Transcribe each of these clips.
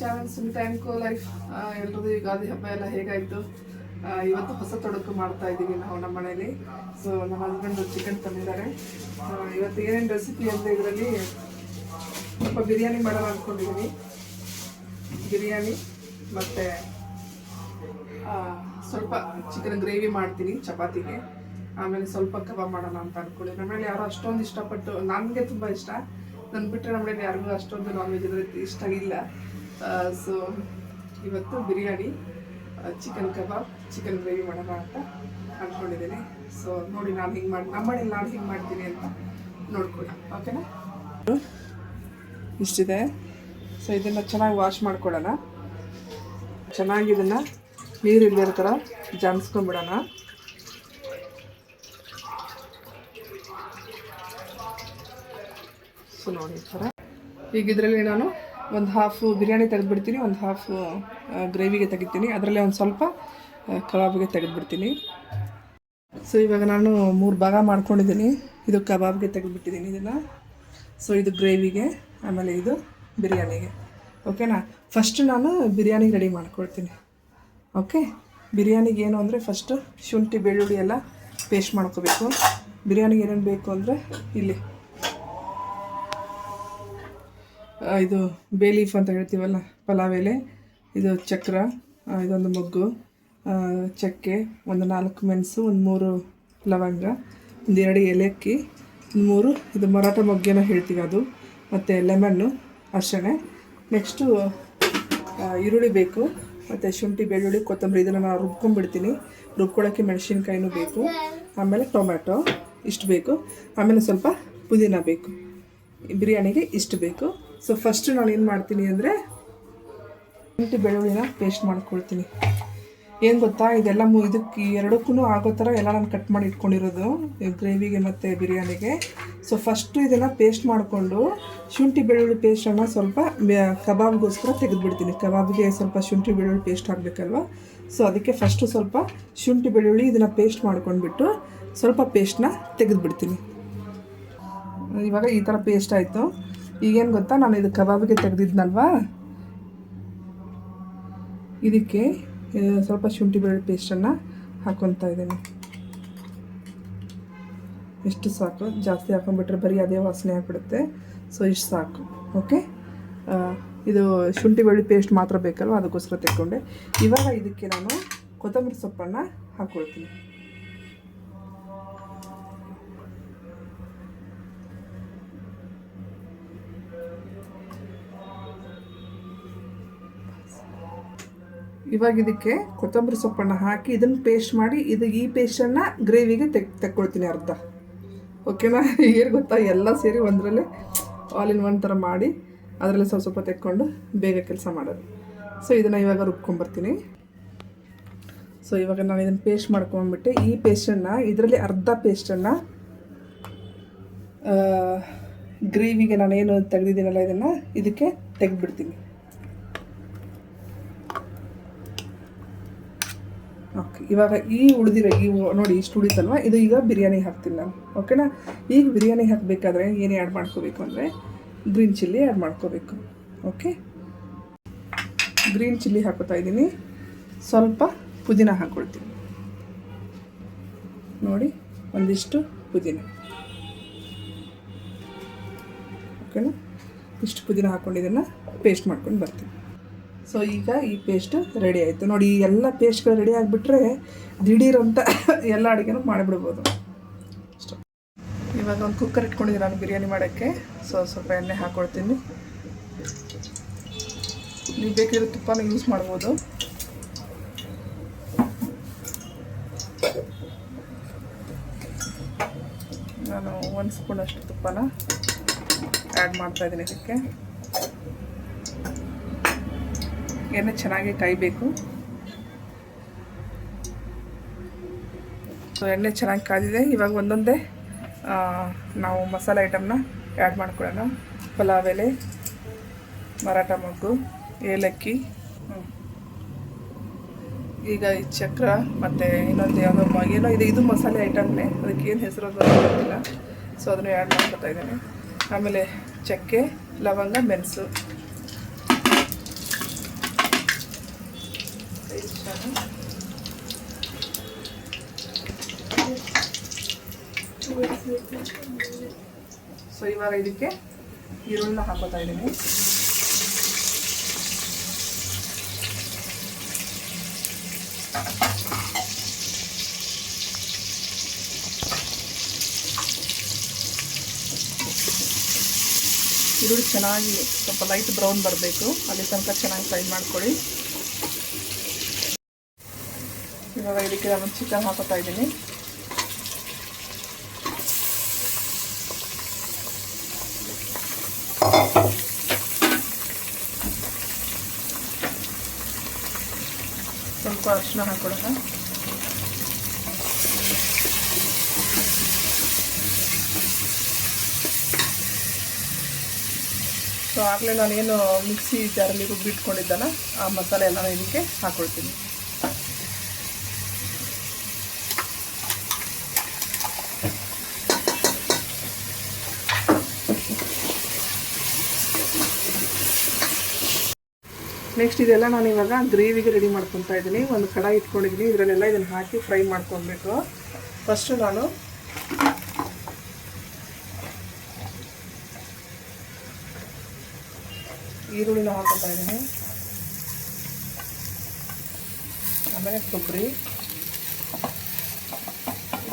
Channel Sunitha and co life. ಎಲ್ರದ್ದು ಯುಗಾದಿ ಹಬ್ಬ ಎಲ್ಲ ಹೇಗಾಯಿತು? ಇವತ್ತು ಹೊಸ ತೊಡಕು ಮಾಡ್ತಾ ಇದ್ದೀವಿ ನಾವು ನಮ್ಮ ಮನೇಲಿ. ಸೊ ನಮ್ಮ ಹಸ್ಬೆಂಡು ಚಿಕನ್ ತಂದಿದ್ದಾರೆ. ಇವತ್ತು ಏನೇನು ರೆಸಿಪಿ ಅಂದರೆ ಇದರಲ್ಲಿ ಸ್ವಲ್ಪ ಬಿರಿಯಾನಿ ಮಾಡೋಣ ಅಂದ್ಕೊಂಡಿದ್ದೀನಿ. ಬಿರಿಯಾನಿ ಮತ್ತು ಸ್ವಲ್ಪ ಚಿಕನ್ ಗ್ರೇವಿ ಮಾಡ್ತೀನಿ ಚಪಾತಿಗೆ. ಆಮೇಲೆ ಸ್ವಲ್ಪ ಕಬಾಬ್ ಮಾಡೋಣ ಅಂತ ಅಂದ್ಕೊಳ್ಳಿ. ನಮ್ಮನೇಲಿ ಯಾರೋ ಅಷ್ಟೊಂದು ಇಷ್ಟಪಟ್ಟು, ನನಗೆ ತುಂಬ ಇಷ್ಟ, ನನ್ನ ಬಿಟ್ಟರೆ ನಮ್ಮನೇಲಿ ಯಾರಿಗೂ ಅಷ್ಟೊಂದು ನಾನ್ ವೆಜ್ ಅಂದರೆ ಇಷ್ಟ ಇಲ್ಲ. ಸೊ ಇವತ್ತು ಬಿರಿಯಾನಿ, ಚಿಕನ್ ಕಬಾಬ್, ಚಿಕನ್ ಗ್ರೇವಿ ಮಾಡೋಣ ಅಂತ ಅಂದ್ಕೊಂಡಿದ್ದೀನಿ. ಸೊ ನೋಡಿ ನಾನು ಹಿಂಗೆ ಮಾಡಿ, ನಮ್ಮ ಮನೇಲಿ ನಾನು ಹಿಂಗೆ ಮಾಡ್ತೀನಿ ಅಂತ ನೋಡ್ಕೊಳ್ಳಿ, ಓಕೆನಾ? ಇಷ್ಟಿದೆ. ಸೊ ಇದನ್ನು ಚೆನ್ನಾಗಿ ವಾಶ್ ಮಾಡ್ಕೊಳ್ಳೋಣ. ಚೆನ್ನಾಗಿ ಇದನ್ನು ನೀರು ಇಲ್ಲದಿರೋ ಥರ ಜಾಣಿಸ್ಕೊಂಡ್ಬಿಡೋಣ. ಸೊ ನೋಡಿ ಈ ಥರ. ಈಗ ಇದರಲ್ಲಿ ನಾನು ಒಂದು ಹಾಫು ಬಿರಿಯಾನಿ ತೆಗೆದುಬಿಡ್ತೀನಿ, ಒಂದು ಹಾಫು ಗ್ರೇವಿಗೆ ತೆಗಿತೀನಿ, ಅದರಲ್ಲಿ ಒಂದು ಸ್ವಲ್ಪ ಕಬಾಬ್ಗೆ ತೆಗೆದುಬಿಡ್ತೀನಿ. ಸೊ ಇವಾಗ ನಾನು 3 ಭಾಗ ಮಾಡ್ಕೊಂಡಿದ್ದೀನಿ. ಇದು ಕಬಾಬ್ಗೆ ತೆಗೆದುಬಿಟ್ಟಿದ್ದೀನಿ ಇದನ್ನು. ಸೊ ಇದು ಗ್ರೇವಿಗೆ, ಆಮೇಲೆ ಇದು ಬಿರಿಯಾನಿಗೆ, ಓಕೆನಾ? ಫಸ್ಟ್ ನಾನು ಬಿರಿಯಾನಿಗೆ ರೆಡಿ ಮಾಡ್ಕೊಳ್ತೀನಿ. ಓಕೆ, ಬಿರಿಯಾನಿಗೆ ಏನು ಅಂದರೆ ಫಸ್ಟು ಶುಂಠಿ ಬೆಳ್ಳುಳ್ಳಿ ಎಲ್ಲ ಪೇಸ್ಟ್ ಮಾಡ್ಕೋಬೇಕು. ಬಿರಿಯಾನಿಗೆ ಏನೇನು ಬೇಕು ಅಂದರೆ ಇಲ್ಲಿ ಇದು ಬೇ ಲೀಫ್ ಅಂತ ಹೇಳ್ತೀವಲ್ಲ, ಪಲಾವ್ ಎಲೆ, ಇದು ಚಕ್ರ, ಇದೊಂದು ಮೊಗ್ಗು, ಚಕ್ಕೆ, ಒಂದು 4 ಮೆಣಸು, ಒಂದು 3 ಲವಂಗ, ಒಂದು 2 ಏಲಕ್ಕಿ, 3 ಇದು ಮರಾಠ ಮೊಗ್ಗೇನೋ ಹೇಳ್ತೀವಿ ಅದು, ಮತ್ತು ಲೆಮನ್ನು, ಅರಿಶಿಣ. ನೆಕ್ಸ್ಟು ಈರುಳ್ಳಿ ಬೇಕು, ಮತ್ತು ಶುಂಠಿ ಬೆಳ್ಳುಳ್ಳಿ ಕೊತ್ತಂಬರಿ, ಇದನ್ನು ನಾನು ರುಬ್ಕೊಂಡ್ಬಿಡ್ತೀನಿ. ರುಬ್ಕೊಳ್ಳೋಕ್ಕೆ ಮೆಣಸಿನ್ಕಾಯಿನೂ ಬೇಕು, ಆಮೇಲೆ ಟೊಮ್ಯಾಟೊ ಇಷ್ಟು ಬೇಕು, ಆಮೇಲೆ ಸ್ವಲ್ಪ ಪುದೀನ ಬೇಕು. ಬಿರಿಯಾನಿಗೆ ಇಷ್ಟು ಬೇಕು. ಸೊ ಫಸ್ಟು ನಾನು ಏನು ಮಾಡ್ತೀನಿ ಅಂದರೆ ಶುಂಠಿ ಬೆಳ್ಳುಳ್ಳಿನ ಪೇಸ್ಟ್ ಮಾಡ್ಕೊಳ್ತೀನಿ. ಏನು ಗೊತ್ತಾ, ಇದೆಲ್ಲ ಇದಕ್ಕೆ ಎರಡಕ್ಕೂ ಆಗೋ ಥರ ಎಲ್ಲ ನಾನು ಕಟ್ ಮಾಡಿ ಇಟ್ಕೊಂಡಿರೋದು ಗ್ರೇವಿಗೆ ಮತ್ತು ಬಿರಿಯಾನಿಗೆ. ಸೊ ಫಸ್ಟು ಇದನ್ನು ಪೇಸ್ಟ್ ಮಾಡಿಕೊಂಡು ಶುಂಠಿ ಬೆಳ್ಳುಳ್ಳಿ ಪೇಸ್ಟನ್ನು ಸ್ವಲ್ಪ ಕಬಾಬ್ಗೋಸ್ಕರ ತೆಗೆದುಬಿಡ್ತೀನಿ. ಕಬಾಬ್ಗೆ ಸ್ವಲ್ಪ ಶುಂಠಿ ಬೆಳ್ಳುಳ್ಳಿ ಪೇಸ್ಟ್ ಹಾಕಬೇಕಲ್ವ. ಸೊ ಅದಕ್ಕೆ ಫಸ್ಟು ಸ್ವಲ್ಪ ಶುಂಠಿ ಬೆಳ್ಳುಳ್ಳಿ ಇದನ್ನು ಪೇಸ್ಟ್ ಮಾಡ್ಕೊಂಡ್ಬಿಟ್ಟು ಸ್ವಲ್ಪ ಪೇಸ್ಟನ್ನ ತೆಗೆದುಬಿಡ್ತೀನಿ. ಇವಾಗ ಈ ಥರ ಪೇಸ್ಟ್ ಆಯಿತು. ಈಗೇನು ಗೊತ್ತಾ, ನಾನು ಇದು ಕಬಾಬಿಗೆ ತೆಗೆದಿದ್ನಲ್ವಾ, ಇದಕ್ಕೆ ಸ್ವಲ್ಪ ಶುಂಠಿ ಬೆಳ್ಳುಳ್ಳಿ ಪೇಸ್ಟನ್ನು ಹಾಕ್ಕೊತಾ ಇದ್ದೀನಿ. ಇಷ್ಟು ಸಾಕು, ಜಾಸ್ತಿ ಹಾಕೊಂಡ್ಬಿಟ್ರೆ ಬರೀ ಅದೇ ವಾಸನೆ ಆಗಿಬಿಡುತ್ತೆ. ಸೊ ಇಷ್ಟು ಸಾಕು, ಓಕೆ? ಇದು ಶುಂಠಿ ಬೆಳ್ಳುಳ್ಳಿ ಪೇಸ್ಟ್ ಮಾತ್ರ ಬೇಕಲ್ವ, ಅದಕ್ಕೋಸ್ಕರ ತೆಕ್ಕೊಂಡೆ. ಇವಾಗ ಇದಕ್ಕೆ ನಾನು ಕೊತ್ತಂಬರಿ ಸೊಪ್ಪನ್ನು ಹಾಕ್ಕೊಳ್ತೀನಿ. ಇವಾಗ ಇದಕ್ಕೆ ಕೊತ್ತಂಬರಿ ಸೊಪ್ಪನ್ನು ಹಾಕಿ ಇದನ್ನು ಪೇಸ್ಟ್ ಮಾಡಿ, ಈ ಪೇಸ್ಟನ್ನು ಗ್ರೇವಿಗೆ ತೆಕ್ಕೊಳ್ತೀನಿ ಅರ್ಧ, ಓಕೆನಾ? ಏನು ಗೊತ್ತಾ, ಎಲ್ಲ ಸೇರಿ ಒಂದರಲ್ಲೇ ಆಲ್ ಇನ್ ಒನ್ ಥರ ಮಾಡಿ ಅದರಲ್ಲಿ ಸ್ವಲ್ಪ ತೆಕ್ಕೊಂಡು ಬೇಗ ಕೆಲಸ ಮಾಡೋದು. ಸೊ ಇದನ್ನು ಇವಾಗ ರುಬ್ಕೊಂಬರ್ತೀನಿ. ಸೊ ಇವಾಗ ನಾನು ಇದನ್ನು ಪೇಸ್ಟ್ ಮಾಡ್ಕೊಂಡ್ಬಿಟ್ಟೆ. ಈ ಪೇಸ್ಟನ್ನು ಇದರಲ್ಲಿ ಅರ್ಧ ಪೇಸ್ಟನ್ನು ಗ್ರೇವಿಗೆ ನಾನೇನು ತೆಗೆದಿದ್ದೀನಲ್ಲ ಇದನ್ನು ಇದಕ್ಕೆ ತೆಗೆದುಬಿಡ್ತೀನಿ. ಓಕೆ, ಇವಾಗ ನೋಡಿ ಇಷ್ಟು ಉಳಿತಲ್ವ, ಇದು ಈಗ ಬಿರಿಯಾನಿಗೆ ಹಾಕ್ತೀನಿ ನಾನು, ಓಕೆನಾ? ಈಗ ಬಿರಿಯಾನಿಗೆ ಹಾಕಬೇಕಾದ್ರೆ ಏನು ಆ್ಯಡ್ ಮಾಡ್ಕೋಬೇಕು ಅಂದರೆ ಗ್ರೀನ್ ಚಿಲ್ಲಿ ಆ್ಯಡ್ ಮಾಡ್ಕೋಬೇಕು. ಓಕೆ, ಗ್ರೀನ್ ಚಿಲ್ಲಿ ಹಾಕೋತಾ ಇದ್ದೀನಿ. ಸ್ವಲ್ಪ ಪುದೀನ ಹಾಕ್ಕೊಳ್ತೀನಿ. ನೋಡಿ, ಒಂದಿಷ್ಟು ಪುದೀನ, ಓಕೆನಾ? ಇಷ್ಟು ಪುದೀನ ಹಾಕ್ಕೊಂಡಿದ್ದನ್ನು ಪೇಸ್ಟ್ ಮಾಡ್ಕೊಂಡು ಬರ್ತೀನಿ. ಸೊ ಈಗ ಈ ಪೇಸ್ಟ್ ರೆಡಿ ಆಯಿತು. ನೋಡಿ, ಈ ಎಲ್ಲ ಪೇಸ್ಟ್ಗಳು ರೆಡಿ ಆಗಿಬಿಟ್ರೆ ದಿಢೀರಂತ ಎಲ್ಲ ಅಡುಗೆನೂ ಮಾಡಿಬಿಡ್ಬೋದು. ಅಷ್ಟು. ಇವಾಗ ಒಂದು ಕುಕ್ಕರ್ ಇಟ್ಕೊಂಡಿದ್ದೀನಿ ನಾನು ಬಿರಿಯಾನಿ ಮಾಡೋಕ್ಕೆ. ಸೊ ಸ್ವಲ್ಪ ಎಣ್ಣೆ ಹಾಕ್ಕೊಳ್ತೀನಿ. ನೀವು ಬೇಕಿರೋ ತುಪ್ಪನ ಯೂಸ್ ಮಾಡ್ಬೋದು. ನಾನು 1 ಸ್ಪೂನ್ ಅಷ್ಟು ತುಪ್ಪನ ಆ್ಯಡ್ ಮಾಡ್ತಾಯಿದ್ದೀನಿ ಇದಕ್ಕೆ. ಎಣ್ಣೆ ಚೆನ್ನಾಗಿ ಕಾಯಬೇಕು. ಸೊ ಎಣ್ಣೆ ಚೆನ್ನಾಗಿ ಕಾದಿದೆ. ಇವಾಗ ಒಂದೊಂದೇ ನಾವು ಮಸಾಲೆ ಐಟಮ್ನ ಆ್ಯಡ್ ಮಾಡ್ಕೊಳ್ಳೋಣ. ಪಲಾವ್ ಎಲೆ, ಮರಾಠ ಮೊಗ್ಗು, ಏಲಕ್ಕಿ, ಈಗ ಈ ಚಕ್ರ, ಮತ್ತು ಇನ್ನೊಂದು ಯಾವುದೋ ಏನೋ ಇದು ಮಸಾಲೆ ಐಟಮ್ನೇ, ಅದಕ್ಕೆ ಏನು ಹೆಸರು ಗೊತ್ತಿಲ್ಲ. ಸೊ ಅದನ್ನು ಆ್ಯಡ್ ಮಾಡ್ಕೊತಾ ಇದ್ದೀನಿ. ಆಮೇಲೆ ಚಕ್ಕೆ, ಲವಂಗ, ಮೆಣಸು, ಸೊ ಇವಾಗ ಇದಕ್ಕೆ ಈರುಳ್ಳಿನ ಹಾಕೋತಾ ಇದ್ದೀನಿ. ಈರುಳ್ಳಿ ಚೆನ್ನಾಗಿ ಸ್ವಲ್ಪ ಲೈಟ್ ಬ್ರೌನ್ ಬರಬೇಕು, ಅಲ್ಲಿ ತನಕ ಚೆನ್ನಾಗಿ ಫ್ರೈ ಮಾಡ್ಕೊಳ್ಳಿ. ಇವಾಗ ಇದಕ್ಕೆ ನಾನು ಚಿಕನ್ ಹಾಕೋತಾ ಇದ್ದೀನಿ. ಸ್ವಲ್ಪ ಅರಿಶಿನ ಹಾಕೊಳ್ಳೋಣ. ಸೊ ಆಗಲೇ ನಾನೇನು ಮಿಕ್ಸಿ ಜಾರಲ್ಲಿ ರುಬ್ಬಿಟ್ಕೊಂಡಿದ್ದಾನ ಆ ಮಸಾಲೆ ಎಲ್ಲ ಇದಕ್ಕೆ ಹಾಕ್ಕೊಳ್ತೀನಿ. ನೆಕ್ಸ್ಟ್ ಇದೆಲ್ಲ ನಾನು ಇವಾಗ ಗ್ರೇವಿಗೆ ರೆಡಿ ಮಾಡ್ಕೊತಾ ಇದ್ದೀನಿ. ಒಂದು ಕಡಾಯಿ ಇಟ್ಕೊಂಡಿದ್ದೀನಿ, ಇದರಲ್ಲೆಲ್ಲ ಇದನ್ನು ಹಾಕಿ ಫ್ರೈ ಮಾಡ್ಕೊಳ್ಬೇಕು. ಫಸ್ಟು ನಾನು ಈರುಳ್ಳಿನ ಹಾಕೋತಾ ಇದ್ದೀನಿ, ಆಮೇಲೆ ಕೊಬ್ಬರಿ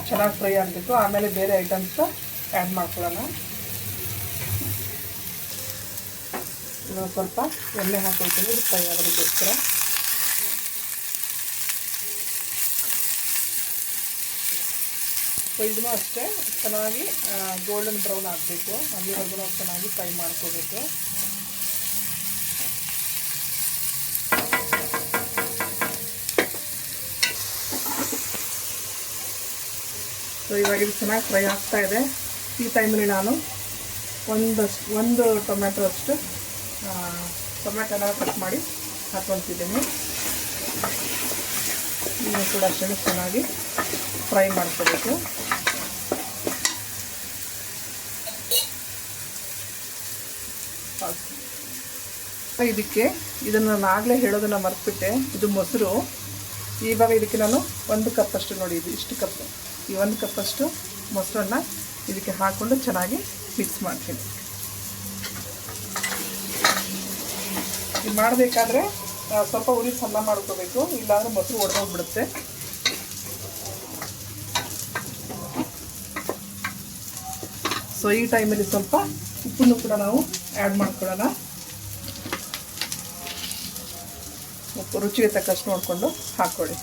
ಚೆನ್ನಾಗಿ ಫ್ರೈ ಆಗಬೇಕು. ಆಮೇಲೆ ಬೇರೆ ಐಟಮ್ಸ್ ಆ್ಯಡ್ ಮಾಡ್ಕೊಳ್ಳೋಣ. ಇವಾಗ ಸ್ವಲ್ಪ ಎಣ್ಣೆ ಹಾಕೊಳ್ತೀನಿ, ಇದು ಫ್ರೈ ಆಗೋದಕ್ಕೋಸ್ಕರ. ಸೊ ಇದನ್ನು ಅಷ್ಟೇ ಚೆನ್ನಾಗಿ ಗೋಲ್ಡನ್ ಬ್ರೌನ್ ಆಗಬೇಕು, ಅಲ್ಲಿವರೆಗೂ ಚೆನ್ನಾಗಿ ಫ್ರೈ ಮಾಡ್ಕೋಬೇಕು. ಸೊ ಇವಾಗ ಇದು ಚೆನ್ನಾಗಿ ಫ್ರೈ ಆಗ್ತಾ ಇದೆ. ಈ ಟೈಮಲ್ಲಿ ನಾನು ಒಂದು ಟೊಮ್ಯಾಟೊ ಅಷ್ಟು ಟೊಮ್ಯಾಟೊನ ಕಟ್ ಮಾಡಿ ಹಾಕ್ಕೊಳ್ತಿದ್ದೀನಿ. ಇದನ್ನು ಕೂಡ ಅಷ್ಟೇ ಚೆನ್ನಾಗಿ ಫ್ರೈ ಮಾಡ್ಕೋಬೇಕು. ಇದಕ್ಕೆ ಇದನ್ನು ನಾನು ಆಗಲೇ ಹೇಳೋದನ್ನು ಮರೆತುಬಿಟ್ಟೆ, ಇದು ಮೊಸರು. ಇವಾಗ ಇದಕ್ಕೆ ನಾನು 1 ಕಪ್ ಅಷ್ಟು, ನೋಡಿ ಇದು ಇಷ್ಟು ಕಪ್, ಈ 1 ಕಪ್ ಅಷ್ಟು ಮೊಸರನ್ನು ಇದಕ್ಕೆ ಹಾಕ್ಕೊಂಡು ಚೆನ್ನಾಗಿ ಮಿಕ್ಸ್ ಮಾಡ್ತೀನಿ. ಇದು ಮಾಡಬೇಕಾದ್ರೆ ಸ್ವಲ್ಪ ಉರಿ ಸಣ್ಣ ಮಾಡ್ಕೋಬೇಕು, ಇಲ್ಲಾಂದರೆ ಮೊಸರು ಒಡೆದೋಗ್ಬಿಡುತ್ತೆ. ಸೊ ಈ ಟೈಮಲ್ಲಿ ಸ್ವಲ್ಪ ಉಪ್ಪನ್ನು ಕೂಡ ನಾವು ಆ್ಯಡ್ ಮಾಡ್ಕೊಳ್ಳೋಣ. ಉಪ್ಪು ರುಚಿಗೆ ತಕ್ಕಷ್ಟು ನೋಡಿಕೊಂಡು ಹಾಕ್ಕೊಳ್ಳಿ.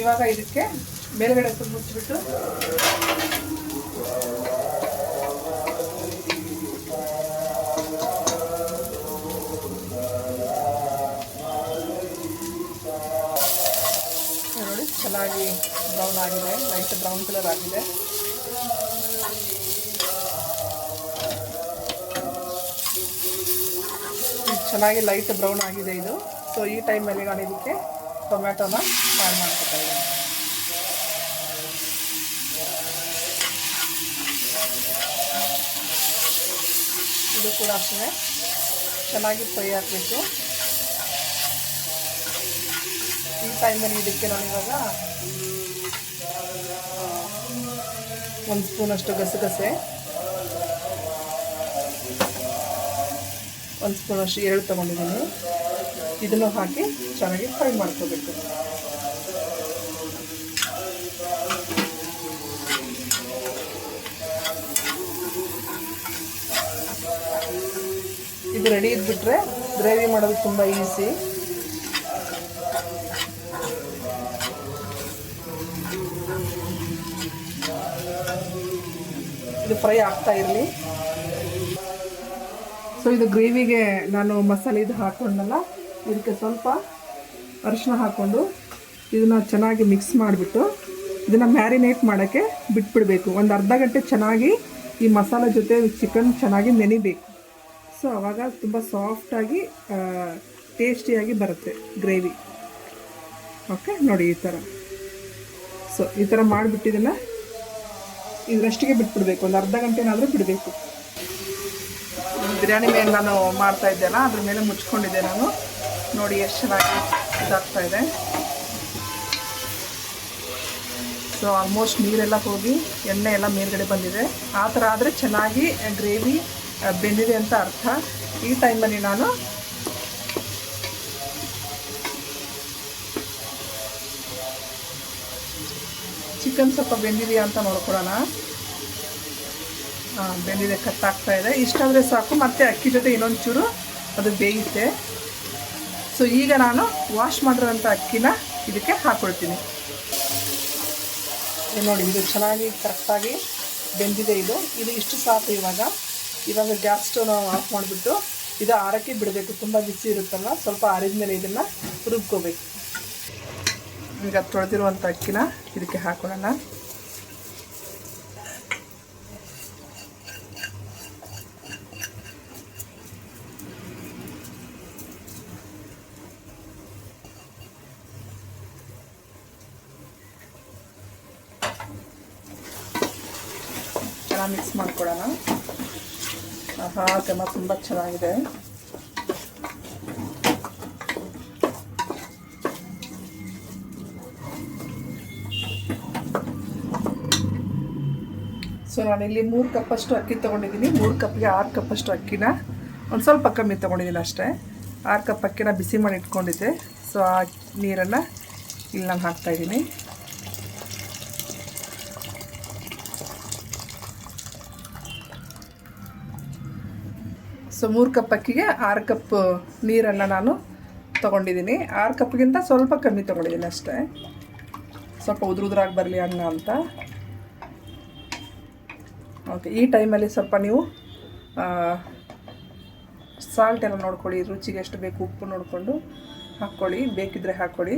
ಇವಾಗ ಇದಕ್ಕೆ ಮೇಲ್ಗಡೆ ಮುಚ್ಚಿಬಿಟ್ಟು ನೋಡಿ ಚೆನ್ನಾಗಿ ಬ್ರೌನ್ ಆಗಿದೆ, ಲೈಟ್ ಬ್ರೌನ್ ಕಲರ್ ಆಗಿದೆ. ಚೆನ್ನಾಗಿ ಲೈಟ್ ಬ್ರೌನ್ ಆಗಿದೆ ಇದು. ಸೊ ಈ ಟೈಮಲ್ಲಿ ನಾನು ಇದಕ್ಕೆ ಟೊಮ್ಯಾಟೊನ ಆ್ಯಡ್ ಮಾಡ್ಕೊತಾ ಇದ್ದೀನಿ. ಇದು ಕೂಡ ಅಷ್ಟೇ ಚೆನ್ನಾಗಿ ಫ್ರೈ ಆಗಬೇಕು. ಈ ಟೈಮಲ್ಲಿ ಇದಕ್ಕೆ ನಾನು ಇವಾಗ 1 ಸ್ಪೂನಷ್ಟು ಗಸಗಸೆ, 1 ಸ್ಪೂನಷ್ಟು ಎಳ್ಳು ತೊಗೊಂಡಿದ್ದೀನಿ. ಇದನ್ನು ಹಾಕಿ ಚೆನ್ನಾಗಿ ಫ್ರೈ ಮಾಡ್ಕೋಬೇಕು. ಇದು ರೆಡಿ ಇದ್ಬಿಟ್ರೆ ಗ್ರೇವಿ ಮಾಡೋದು ತುಂಬ ಈಸಿ. ಇದು ಫ್ರೈ ಆಗ್ತಾ ಇರಲಿ. ಸೊ ಇದು ಗ್ರೇವಿಗೆ ನಾನು ಮಸಾಲೆ ಇದು ಹಾಕ್ಕೊಂಡಲ್ಲ, ಇದಕ್ಕೆ ಸ್ವಲ್ಪ ಅರಿಶಿನ ಹಾಕ್ಕೊಂಡು ಇದನ್ನು ಚೆನ್ನಾಗಿ ಮಿಕ್ಸ್ ಮಾಡಿಬಿಟ್ಟು ಇದನ್ನು ಮ್ಯಾರಿನೇಟ್ ಮಾಡೋಕ್ಕೆ ಬಿಟ್ಬಿಡಬೇಕು. ಒಂದು ಅರ್ಧ ಗಂಟೆ ಚೆನ್ನಾಗಿ ಈ ಮಸಾಲೆ ಜೊತೆ ಚಿಕನ್ ಚೆನ್ನಾಗಿ ನೆನಿಬೇಕು. ಸೊ ಆವಾಗ ತುಂಬ ಸಾಫ್ಟಾಗಿ ಟೇಸ್ಟಿಯಾಗಿ ಬರುತ್ತೆ ಗ್ರೇವಿ. ಓಕೆ ನೋಡಿ ಈ ಥರ. ಸೊ ಈ ಥರ ಮಾಡಿಬಿಟ್ಟಿದ್ದನ್ನು ಇದರಷ್ಟಿಗೆ ಬಿಟ್ಬಿಡ್ಬೇಕು, ಒಂದು ಅರ್ಧ ಗಂಟೆನಾದರೂ ಬಿಡಬೇಕು. ಬಿರಿಯಾನಿ ಮೇಲೆ ನಾನು ಮಾಡ್ತಾ ಇದ್ದೆಲ್ಲ ಅದ್ರ ಮೇಲೆ ಮುಚ್ಕೊಂಡಿದ್ದೆ ನಾನು. ನೋಡಿ ಎಷ್ಟು ಚೆನ್ನಾಗಿ ಇದಾಗ್ತಾ ಇದೆ. ಸೊ ಆಲ್ಮೋಸ್ಟ್ ನೀರೆಲ್ಲ ಹೋಗಿ ಎಣ್ಣೆ ಎಲ್ಲ ಮೇಲ್ಗಡೆ ಬಂದಿದೆ. ಆ ಥರ ಆದರೆ ಚೆನ್ನಾಗಿ ಗ್ರೇವಿ ಬೆಂದಿದೆ ಅಂತ ಅರ್ಥ. ಈ ಟೈಮಲ್ಲಿ ನಾನು ಚಿಕನ್ ಸ್ವಲ್ಪ ಬೆಂದಿದೆಯಾ ಅಂತ ನೋಡ್ಕೊಳ್ಳೋಣ. ಬೆಂದಿದೆ, ಕಟ್ಟಾಗ್ತಾ ಇದೆ. ಇಷ್ಟಾದರೆ ಸಾಕು. ಮತ್ತು ಅಕ್ಕಿ ಜೊತೆ ಇನ್ನೊಂದು ಚೂರು ಅದು ಬೇಯುತ್ತೆ. ಸೊ ಈಗ ನಾನು ವಾಶ್ ಮಾಡಿರೋಂಥ ಅಕ್ಕಿನ ಇದಕ್ಕೆ ಹಾಕ್ಕೊಳ್ತೀನಿ. ನೋಡಿ, ಇದು ಚೆನ್ನಾಗಿ ಕರೆಕ್ಟಾಗಿ ಬೆಂದಿದೆ. ಇದು ಇಷ್ಟು ಸಾಕು. ಇವಾಗ ಗ್ಯಾಸ್ ಸ್ಟವ್ ಆಫ್ ಮಾಡಿಬಿಟ್ಟು ಇದು ಆರಕ್ಕೆ ಬಿಡಬೇಕು. ತುಂಬ ಬಿಸಿ ಇರುತ್ತಲ್ಲ, ಸ್ವಲ್ಪ ಆರಿದ ಮೇಲೆ ಇದನ್ನು ರುಬ್ಕೋಬೇಕು. ಈಗ ತೊಳೆದಿರುವಂಥ ಅಕ್ಕಿನ ಇದಕ್ಕೆ ಹಾಕೊಳ್ಳೋಣ. ಚೆನ್ನಾಗಿ ಮಿಕ್ಸ್ ಮಾಡ್ಕೊಳ್ಳೋಣ. ಘಮ ತುಂಬ ಚೆನ್ನಾಗಿದೆ. ಸೊ ನಾನಿಲ್ಲಿ 3 ಕಪ್ಪಷ್ಟು ಅಕ್ಕಿ ತೊಗೊಂಡಿದ್ದೀನಿ. 3 ಕಪ್ಗೆ 6 ಕಪ್ಪಷ್ಟು ಅಕ್ಕಿನ ಒಂದು ಸ್ವಲ್ಪ ಕಮ್ಮಿ ತೊಗೊಂಡಿದ್ದೀನಿ ಅಷ್ಟೇ. 6 ಕಪ್ ಅಕ್ಕಿನ ಬಿಸಿ ಮಾಡಿ ಇಟ್ಕೊಂಡಿದ್ದೆ. ಸೊ ಆ ನೀರನ್ನು ಇಲ್ಲಿ ನಾನು ಹಾಕ್ತಾಯಿದ್ದೀನಿ. ಸೊ 3 ಕಪ್ ಅಕ್ಕಿಗೆ 6 ಕಪ್ ನೀರನ್ನು ನಾನು ತೊಗೊಂಡಿದ್ದೀನಿ. 6 ಕಪ್ಗಿಂತ ಸ್ವಲ್ಪ ಕಮ್ಮಿ ತೊಗೊಂಡಿದ್ದೀನಿ ಅಷ್ಟೇ, ಸ್ವಲ್ಪ ಉದುರಾಗಿ ಬರಲಿ ಅನ್ನ ಅಂತ. ಓಕೆ, ಈ ಟೈಮಲ್ಲಿ ಸ್ವಲ್ಪ ನೀವು ಸಾಲ್ಟ್ ಎಲ್ಲ ನೋಡ್ಕೊಳ್ಳಿ, ರುಚಿಗೆ ಎಷ್ಟು ಬೇಕು ಉಪ್ಪು ನೋಡಿಕೊಂಡು ಹಾಕ್ಕೊಳ್ಳಿ, ಬೇಕಿದ್ದರೆ ಹಾಕ್ಕೊಳ್ಳಿ.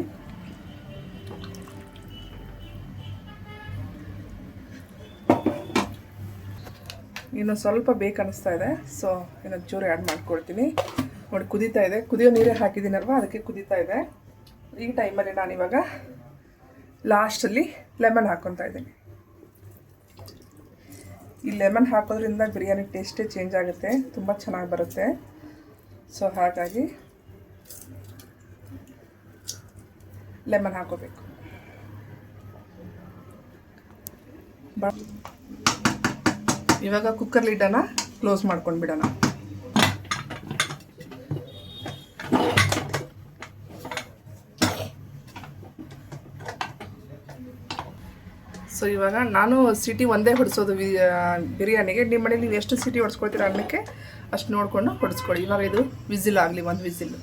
ಇನ್ನು ಸ್ವಲ್ಪ ಬೇಕು ಅನ್ನಿಸ್ತಾ ಇದೆ. ಸೊ ಇನ್ನೊಂದು ಚೂರು ಆ್ಯಡ್ ಮಾಡ್ಕೊಳ್ತೀನಿ. ನೋಡಿ, ಕುದೀತಾ ಇದೆ. ಕುದಿಯೋ ನೀರೇ ಹಾಕಿದ್ದೀನಲ್ವ, ಅದಕ್ಕೆ ಕುದೀತಾ ಇದೆ. ಈ ಟೈಮಲ್ಲಿ ನಾನಿವಾಗ ಲಾಸ್ಟಲ್ಲಿ ಲೆಮನ್ ಹಾಕ್ಕೊತಾ ಇದ್ದೀನಿ. ಈ ಲೆಮನ್ ಹಾಕೋದ್ರಿಂದ ಬಿರಿಯಾನಿ ಟೇಸ್ಟೇ ಚೇಂಜ್ ಆಗುತ್ತೆ, ತುಂಬ ಚೆನ್ನಾಗಿ ಬರುತ್ತೆ. ಸೊ ಹಾಗಾಗಿ ಲೆಮನ್ ಹಾಕೋಬೇಕು. ಇವಾಗ ಕುಕ್ಕರ್ ಲಿಡ್ಡನ್ನು ಕ್ಲೋಸ್ ಮಾಡ್ಕೊಂಡು ಬಿಡೋಣ. ಸೊ ಇವಾಗ ನಾನು ಸಿಟಿ ಒಂದೇ ಹೊಡಿಸೋದು ಬಿರಿಯಾನಿಗೆ. ನಿಮ್ಮ ಮನೇಲಿ ನೀವು ಎಷ್ಟು ಸಿಟಿ ಹೊಡ್ಸ್ಕೊಳ್ತೀರ ಅನ್ನಕ್ಕೆ ಅಷ್ಟು ನೋಡಿಕೊಂಡು ಹೊಡಿಸ್ಕೊಳ್ಳಿ. ಇವಾಗ ಇದು ವಿಸಿಲ್ ಆಗಲಿ, ಒಂದು ವಿಸಿಲ್.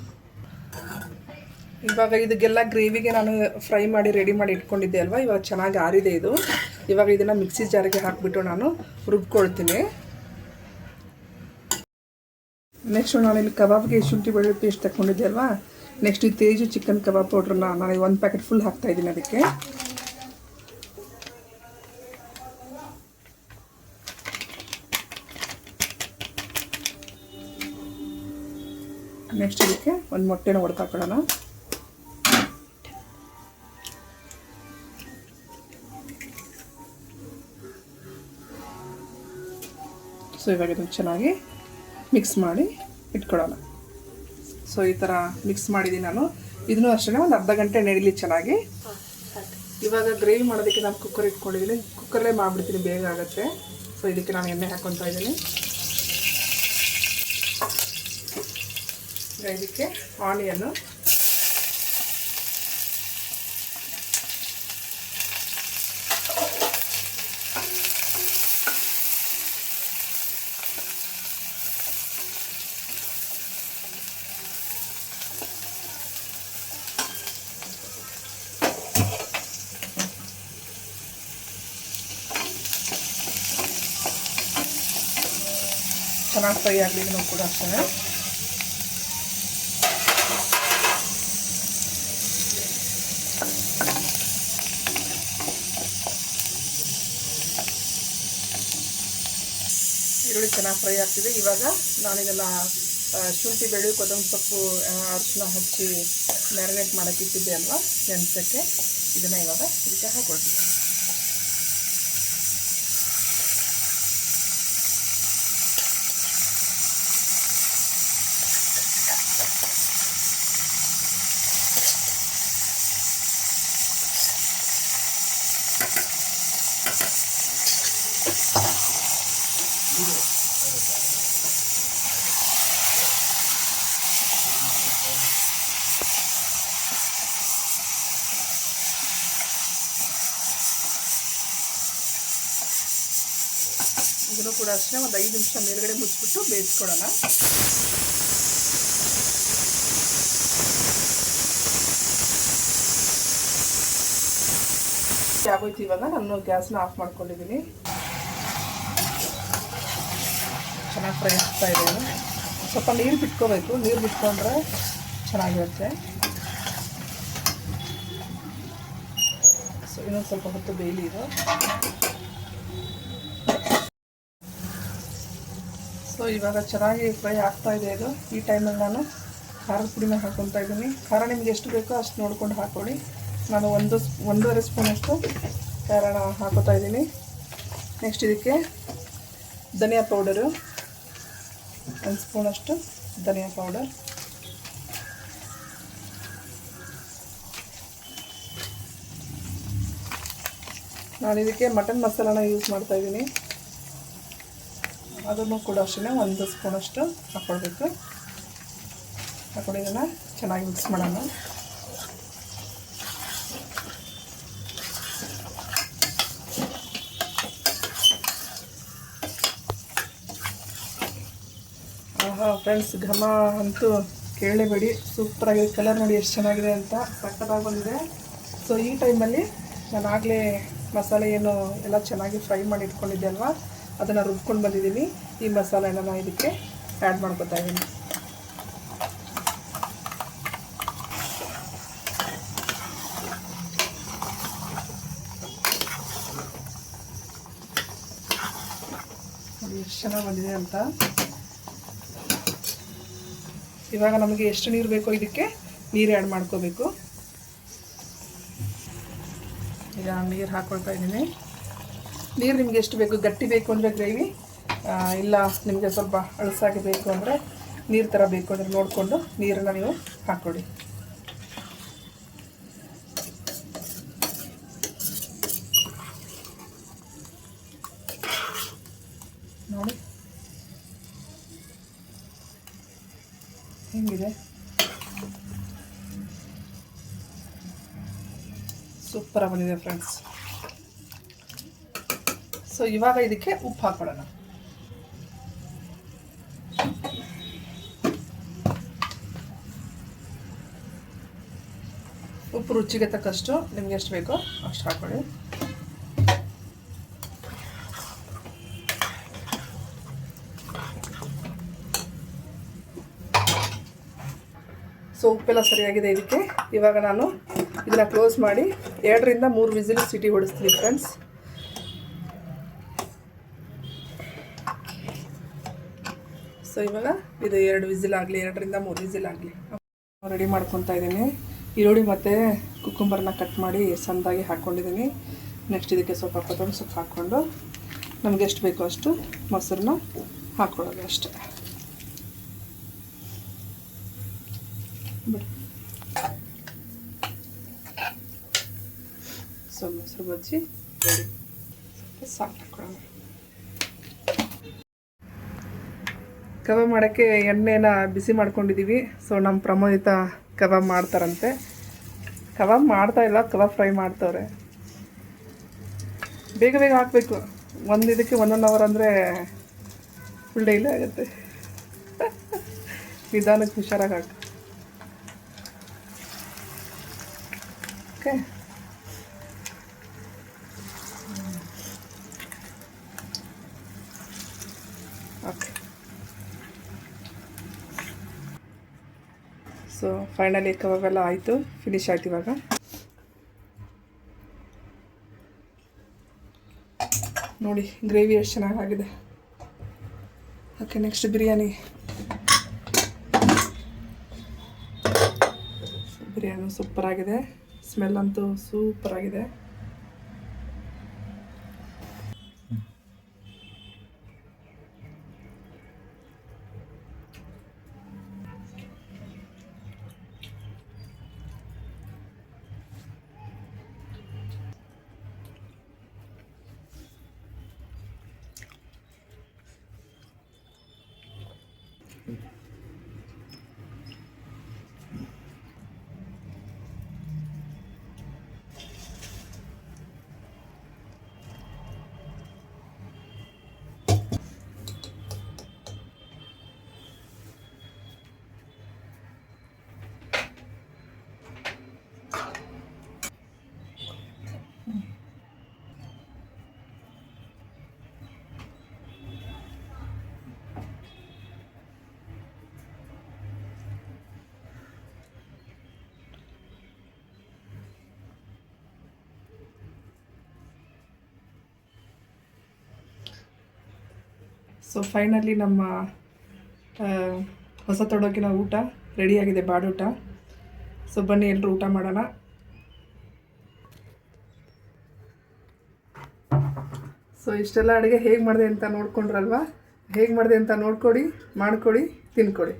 ಇವಾಗ ಇದಕ್ಕೆಲ್ಲ ಗ್ರೇವಿಗೆ ನಾನು ಫ್ರೈ ಮಾಡಿ ರೆಡಿ ಮಾಡಿ ಇಟ್ಕೊಂಡಿದ್ದೆ ಅಲ್ವಾ, ಇವಾಗ ಚೆನ್ನಾಗಿ ಆರಿದೆ ಇದು. ಇವಾಗ ಇದನ್ನು ಮಿಕ್ಸಿ ಜಾರಿಗೆ ಹಾಕಿಬಿಟ್ಟು ನಾನು ರುಬ್ಕೊಳ್ತೀನಿ. ನೆಕ್ಸ್ಟ್ ನಾನಿಲ್ಲಿ ಕಬಾಬ್ಗೆ ಶುಂಠಿ ಬೆಳ್ಳುಳ್ಳಿ ಪೇಸ್ಟ್ ತಗೊಂಡಿದ್ದೆ ಅಲ್ವಾ, ನೆಕ್ಸ್ಟ್ ಈ ತೇಜು ಚಿಕನ್ ಕಬಾಬ್ ಪೌಡ್ರನ್ನ ನಾನು 1 ಪ್ಯಾಕೆಟ್ ಫುಲ್ ಹಾಕ್ತಾಯಿದ್ದೀನಿ ಅದಕ್ಕೆ. ನೆಕ್ಸ್ಟ್ ಇದಕ್ಕೆ ಒಂದು ಮೊಟ್ಟೆನ ಹೊಡೆದಾಕೊಳ್ಳೋಣ. ಸೊ ಇವಾಗ ಇದನ್ನು ಚೆನ್ನಾಗಿ ಮಿಕ್ಸ್ ಮಾಡಿ ಇಟ್ಕೊಳ್ಳೋಣ. ಸೊ ಈ ಥರ ಮಿಕ್ಸ್ ಮಾಡಿದ್ದೀನಿ ನಾನು. ಇದನ್ನು ಅಷ್ಟೇ ಒಂದು ಅರ್ಧ ಗಂಟೆ ನಡೀಲಿ ಚೆನ್ನಾಗಿ. ಇವಾಗ ಗ್ರೇವಿ ಮಾಡೋದಕ್ಕೆ ನಾನು ಕುಕ್ಕರ್ ಇಟ್ಕೊಂಡಿದ್ದೀನಿ. ಕುಕ್ಕರಲ್ಲೇ ಮಾಡಿಬಿಡ್ತೀನಿ, ಬೇಗ ಆಗುತ್ತೆ. ಸೊ ಇದಕ್ಕೆ ನಾನು ಎಣ್ಣೆ ಹಾಕ್ಕೊತಾ ಇದ್ದೀನಿ. ಇದಕ್ಕೆ ಆನಿಯನ್ನು, ಚೆನ್ನಾಗಿ ಫ್ರೈ ಆಗಲಿ ಇದನ್ನು ಕೂಡ ಅಷ್ಟೇ. ಈರುಳ್ಳಿ ಚೆನ್ನಾಗಿ ಫ್ರೈ ಆಗ್ತಿದೆ. ಇವಾಗ ನಾನಿದೆಲ್ಲ ಶುಂಠಿ ಬೆಳ್ಳುಳ್ಳಿ ಕೊತ್ತಂಬರಿ ಸೊಪ್ಪು ಅರಿಶಿನ ಹಚ್ಚಿ ಮ್ಯಾರಿನೇಟ್ ಮಾಡೋಕ್ಕೆ ಇಟ್ಟಿದ್ದೆ ಅಲ್ವಾ ನೆನೆಸೋಕ್ಕೆ, ಇದನ್ನು ಇವಾಗ ಇದಕ್ಕೆ ಹಾಕ್ಕೊಳ್ತೀನಿ. ಇದನ್ನು ಕೂಡ ಅಷ್ಟೇ ಒಂದು 5 ನಿಮಿಷ ಮೇಲ್ಗಡೆ ಮುಚ್ಚಿಬಿಟ್ಟು ಬೇಯಿಸ್ಕೊಡೋಣ. ಆಗೋಯ್ತು. ಇವಾಗ ನಾನು ಗ್ಯಾಸ್ನ ಆಫ್ ಮಾಡ್ಕೊಂಡಿದ್ದೀನಿ. ಚೆನ್ನಾಗಿ ಫ್ರೈ ಆಗ್ತಾ ಇದೆ. ಸ್ವಲ್ಪ ನೀರು ಬಿಟ್ಕೋಬೇಕು. ನೀರು ಬಿಟ್ಕೊಂಡ್ರೆ ಚೆನ್ನಾಗಿರುತ್ತೆ. ಸೊ ಇನ್ನೊಂದು ಸ್ವಲ್ಪ ಹೊತ್ತು ಬೇಯಲಿ ಇದು. ಸೊ ಇವಾಗ ಚೆನ್ನಾಗಿ ಫ್ರೈ ಆಗ್ತಾ ಇದೆ ಇದು. ಈ ಟೈಮಲ್ಲಿ ನಾನು ಖಾರದ ಪುಡಿನ ಹಾಕ್ಕೊತಾ ಇದ್ದೀನಿ. ಖಾರ ನಿಮ್ಗೆ ಎಷ್ಟು ಬೇಕೋ ಅಷ್ಟು ನೋಡ್ಕೊಂಡು ಹಾಕ್ಕೊಳ್ಳಿ. ನಾನು 1.5 ಸ್ಪೂನಷ್ಟು ಖಾರನ ಹಾಕೋತಾ ಇದ್ದೀನಿ. ನೆಕ್ಸ್ಟ್ ಇದಕ್ಕೆ ಧನಿಯಾ ಪೌಡರು 1 ಸ್ಪೂನಷ್ಟು ಧನಿಯಾ ಪೌಡರ್, ನಾನು ಇದಕ್ಕೆ ಮಟನ್ ಮಸಾಲಾನ ಯೂಸ್ ಮಾಡ್ತಾ ಇದ್ದೀನಿ. ಅದನ್ನು ಕೂಡ ಅಷ್ಟೇ 1 ಸ್ಪೂನಷ್ಟು ಹಾಕ್ಕೊಳ್ಬೇಕು. ಹಾಕ್ಕೊಂಡು ಇದನ್ನು ಚೆನ್ನಾಗಿ ಮಿಕ್ಸ್ ಮಾಡೋಣ. ಆಹಾ ಫ್ರೆಂಡ್ಸ್, ಘಮ ಅಂತೂ ಕೇಳಲೇಬೇಡಿ. ಸೂಪರಾಗಿದೆ. ಕಲರ್ ನೋಡಿ ಎಷ್ಟು ಚೆನ್ನಾಗಿದೆ ಅಂತ, ಸಕ್ಕತ್ತಾಗಿ ಬಂದಿದೆ. ಸೊ ಈ ಟೈಮಲ್ಲಿ ನಾನು ಆಗಲೇ ಮಸಾಲೆ ಏನು ಎಲ್ಲ ಚೆನ್ನಾಗಿ ಫ್ರೈ ಮಾಡಿ ಇಟ್ಕೊಂಡಿದ್ದೆ ಅಲ್ವಾ, ಅದನ್ನು ರುಬ್ಕೊಂಡು ಬಂದಿದ್ದೀನಿ. ಈ ಮಸಾಲೆನ ನಾನು ಇದಕ್ಕೆ ಆ್ಯಡ್ ಮಾಡ್ಕೊತಾ ಇದ್ದೀನಿ. ಎಷ್ಟು ಚೆನ್ನಾಗಿ ಬಂದಿದೆ ಅಂತ. ಇವಾಗ ನಮಗೆ ಎಷ್ಟು ನೀರು ಬೇಕೋ ಇದಕ್ಕೆ ನೀರು ಆ್ಯಡ್ ಮಾಡ್ಕೋಬೇಕು. ಈಗ ನೀರು ಹಾಕ್ಕೊಳ್ತಾ ಇದ್ದೀನಿ. ನೀರು ನಿಮಗೆ ಎಷ್ಟು ಬೇಕು, ಗಟ್ಟಿ ಬೇಕು ಅಂದರೆ ಗ್ರೇವಿ, ಇಲ್ಲ ನಿಮಗೆ ಸ್ವಲ್ಪ ಅಳಸಾಗಿ ಬೇಕು ಅಂದರೆ ನೀರು ಥರ ಬೇಕು ಅಂದರೆ ನೋಡಿಕೊಂಡು ನೀರನ್ನು ನೀವು ಹಾಕ್ಕೊಡಿ. ನೋಡಿ ಹೆಂಗಿದೆ, ಸೂಪರಾಗಿ ಬಂದಿದೆ ಫ್ರೆಂಡ್ಸ್. ಸೊ ಇವಾಗ ಇದಕ್ಕೆ ಉಪ್ಪು ಹಾಕೊಳ್ಳೋಣ. ಉಪ್ಪು ರುಚಿಗೆ ತಕ್ಕಷ್ಟು ನಿಮ್ಗೆ ಎಷ್ಟು ಬೇಕೋ ಅಷ್ಟು ಹಾಕೊಳ್ಳಿ. ಸೊ ಉಪ್ಪೆಲ್ಲ ಸರಿಯಾಗಿದೆ ಇದಕ್ಕೆ. ಇವಾಗ ನಾನು ಇದನ್ನು ಕ್ಲೋಸ್ ಮಾಡಿ 2 ರಿಂದ 3 ವಿಸಿಲ್ ಸಿಟಿ ಹೊಡಿಸ್ತೀನಿ ಫ್ರೆಂಡ್ಸ್. ಸೊ ಇವಾಗ ಇದು 2 ವಿಸಿಲ್ ಆಗಲಿ, 2 ರಿಂದ 3 ವಿಸಿಲ್ ಆಗಲಿ. ರೆಡಿ ಮಾಡ್ಕೊತಾ ಇದ್ದೀನಿ. ಈರುಳ್ಳಿ ಮತ್ತು ಕುಕ್ಕುಂಬರ್ನ ಕಟ್ ಮಾಡಿ ಸಣ್ಣದಾಗಿ ಹಾಕ್ಕೊಂಡಿದ್ದೀನಿ. ನೆಕ್ಸ್ಟ್ ಇದಕ್ಕೆ ಸ್ವಲ್ಪ ಕೊತ್ತಂಬರಿ ಸೊಪ್ಪು ಹಾಕ್ಕೊಂಡು ನಮಗೆ ಎಷ್ಟು ಬೇಕೋ ಅಷ್ಟು ಮೊಸರನ್ನ ಹಾಕ್ಕೊಳ್ಳೋದು ಅಷ್ಟೇ. ಬಿಡಿ. ಸೊ ಮೊಸರು ಬಜ್ಜಿ ರೆಡಿ. ಸಾಕು ಹಾಕ್ಕೊಳ್ಳೋಣ. ಕಬಾಬ್ ಮಾಡೋಕ್ಕೆ ಎಣ್ಣೆನ ಬಿಸಿ ಮಾಡ್ಕೊಂಡಿದ್ದೀವಿ. ಸೊ ನಮ್ಮ ಪ್ರಮೋದಿತ ಕಬಾಬ್ ಮಾಡ್ತಾರಂತೆ. ಕಬಾಬ್ ಮಾಡ್ತಾಯಿಲ್ಲ, ಕಬಾಬ್ ಫ್ರೈ ಮಾಡ್ತವ್ರೆ. ಬೇಗ ಬೇಗ ಹಾಕಬೇಕು. ಇದಕ್ಕೆ 1 ಅವರ್ ಅಂದರೆ ಫುಲ್ ಡೈಲಿ ಆಗುತ್ತೆ. ನಿಧಾನಕ್ಕೆ ಹುಷಾರಾಗಿ ಹಾಕಿ. Okay. Okay. So finally kebab ಎಲ್ಲ ಆಯಿತು, ಫಿನಿಶ್ ಆಯ್ತು. ಇವಾಗ ನೋಡಿ ಗ್ರೇವಿ ಎಷ್ಟು ಚೆನ್ನಾಗಾಗಿದೆ. ಓಕೆ, ನೆಕ್ಸ್ಟ್ ಬಿರಿಯಾನಿ ಸೂಪರಾಗಿದೆ. ಸ್ಮೆಲ್ ಅಂತೂ ಸೂಪರಾಗಿದೆ. ಸೊ ಫೈನಲಿ ನಮ್ಮ ಹೊಸ ತೊಡಗಿನ ಊಟ ರೆಡಿಯಾಗಿದೆ, ಬಾಡೂಟ. ಸೊ ಬನ್ನಿ ಎಲ್ಲರೂ ಊಟ ಮಾಡೋಣ. ಸೊ ಇಷ್ಟೆಲ್ಲ ಅಡುಗೆ ಹೇಗೆ ಮಾಡಿದೆ ಅಂತ ನೋಡ್ಕೊಂಡ್ರಲ್ವಾ? ಹೇಗೆ ಮಾಡಿದೆ ಅಂತ ನೋಡ್ಕೊಡಿ, ಮಾಡ್ಕೊಡಿ, ತಿನ್ಕೊಡಿ.